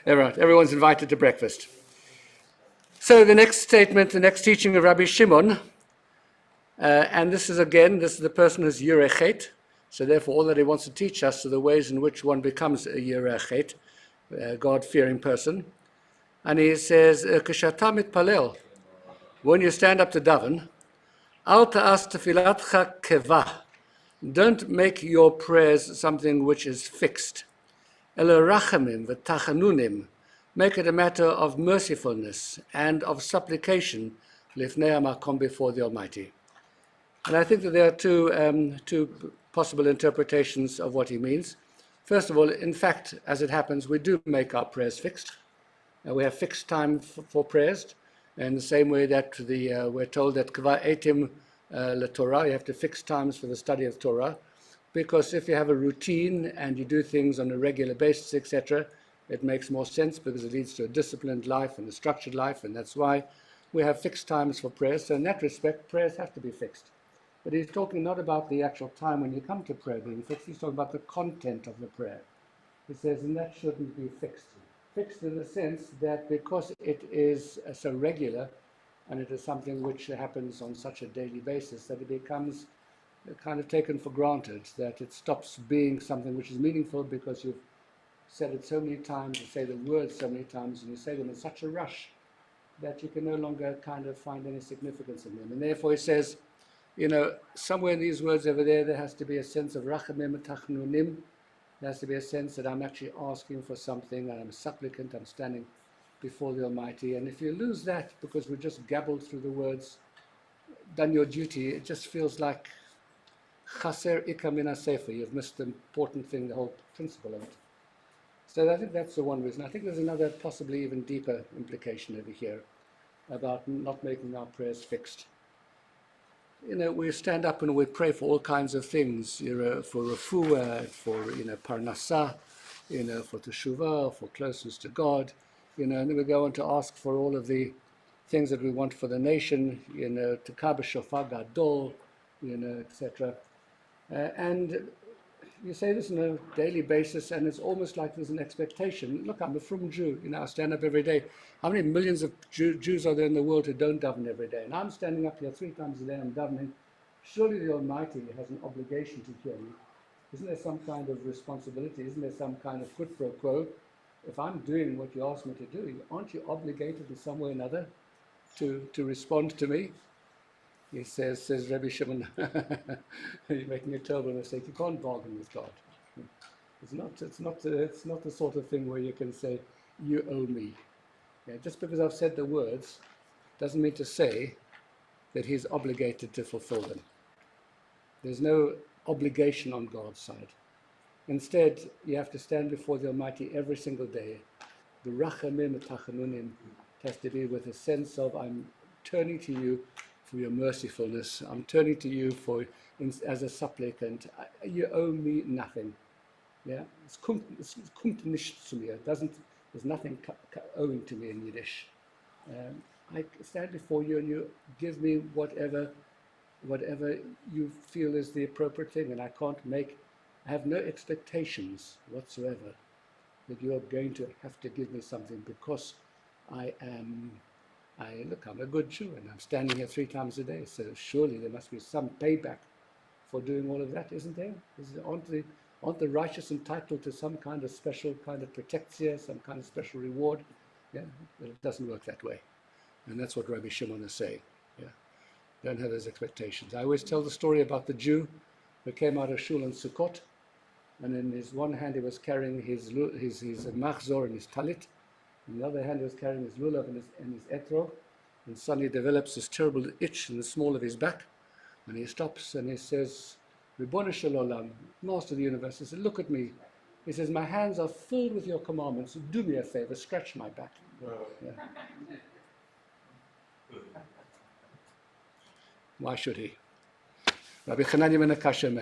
Everyone's invited to breakfast. So the next statement, the next teaching of Rabbi Shimon, and this is the person who's Yerechet. So therefore, all that he wants to teach us are the ways in which one becomes a Yerechet, God-fearing person. And he says, K'shata mitpalel, when you stand up to daven, al ta'as tefilatcha kevah, don't make your prayers something which is fixed. Ela rachamim v'tachanunim, make it a matter of mercifulness and of supplication, lifnei hamakom, before the Almighty. And I think that there are two possible interpretations of what he means. First of all, in fact, as it happens, we do make our prayers fixed. We have fixed time for prayers, in the same way that we're told that kva etim leTorah, you have to fix times for the study of Torah, because if you have a routine and you do things on a regular basis, etc., it makes more sense because it leads to a disciplined life and a structured life, and that's why we have fixed times for prayers. So in that respect, prayers have to be fixed. But he's talking not about the actual time when you come to prayer being fixed, he's talking about the content of the prayer. He says, and that shouldn't be fixed. Fixed in the sense that because it is so regular and it is something which happens on such a daily basis that it becomes kind of taken for granted, that it stops being something which is meaningful because you've said it so many times, you say the words so many times, and you say them in such a rush that you can no longer kind of find any significance in them. And therefore he says, somewhere in these words over there has to be a sense of rachamim tachnunim. There has to be a sense that I'm actually asking for something, and I'm a supplicant, I'm standing before the Almighty. And if you lose that because we just gabbled through the words, done your duty, it just feels like chaser ikar min hasefer. You've missed the important thing, the whole principle of it. So I think that's the one reason. I think there's another, possibly even deeper implication over here about not making our prayers fixed. We stand up and we pray for all kinds of things, for refuah, for parnasah, for teshuvah, for closeness to God, and then we go on to ask for all of the things that we want for the nation, to kabeh shofar gadol, etc. And you say this on a daily basis, and it's almost like there's an expectation. Look, I'm a frum Jew, I stand up every day. How many millions of Jews are there in the world who don't daven every day? And I'm standing up here 3 times a day, I'm davening. Surely the Almighty has an obligation to hear me. Isn't there some kind of responsibility? Isn't there some kind of quid pro quo? If I'm doing what you asked me to do, aren't you obligated in some way or another to respond to me? He says Rabbi Shimon, you're making a terrible mistake. You can't bargain with God. It's not the sort of thing where you can say, you owe me. Just because I've said the words doesn't mean to say that he's obligated to fulfill them. There's no obligation on God's side. Instead, you have to stand before the Almighty every single day. The rachamim tachanunim has to be with a sense of, I'm turning to you for your mercifulness. I'm turning to you as a supplicant. You owe me nothing. Yeah, es kommt nichts zu mir. There's nothing owing to me in Yiddish. I stand before you and you give me whatever you feel is the appropriate thing, and I have no expectations whatsoever that you are going to have to give me something because I'm a good Jew and I'm standing here 3 times a day, so surely there must be some payback for doing all of that, isn't there? Aren't the righteous entitled to some kind of special kind of protectia, some kind of special reward? Yeah, but it doesn't work that way. And that's what Rabbi Shimon is saying. Yeah, don't have those expectations. I always tell the story about the Jew who came out of Shul in Sukkot, and in his one hand he was carrying his machzor and his talit, on the other hand he was carrying his lulav and his etrog, and suddenly develops this terrible itch in the small of his back, and he stops and he says, Ribono shel olam, Master of the universe, he said, look at me. He says, my hands are filled with your commandments. Do me a favor, scratch my back. Yeah. Why should he? Rabbi Chananya ben Akashya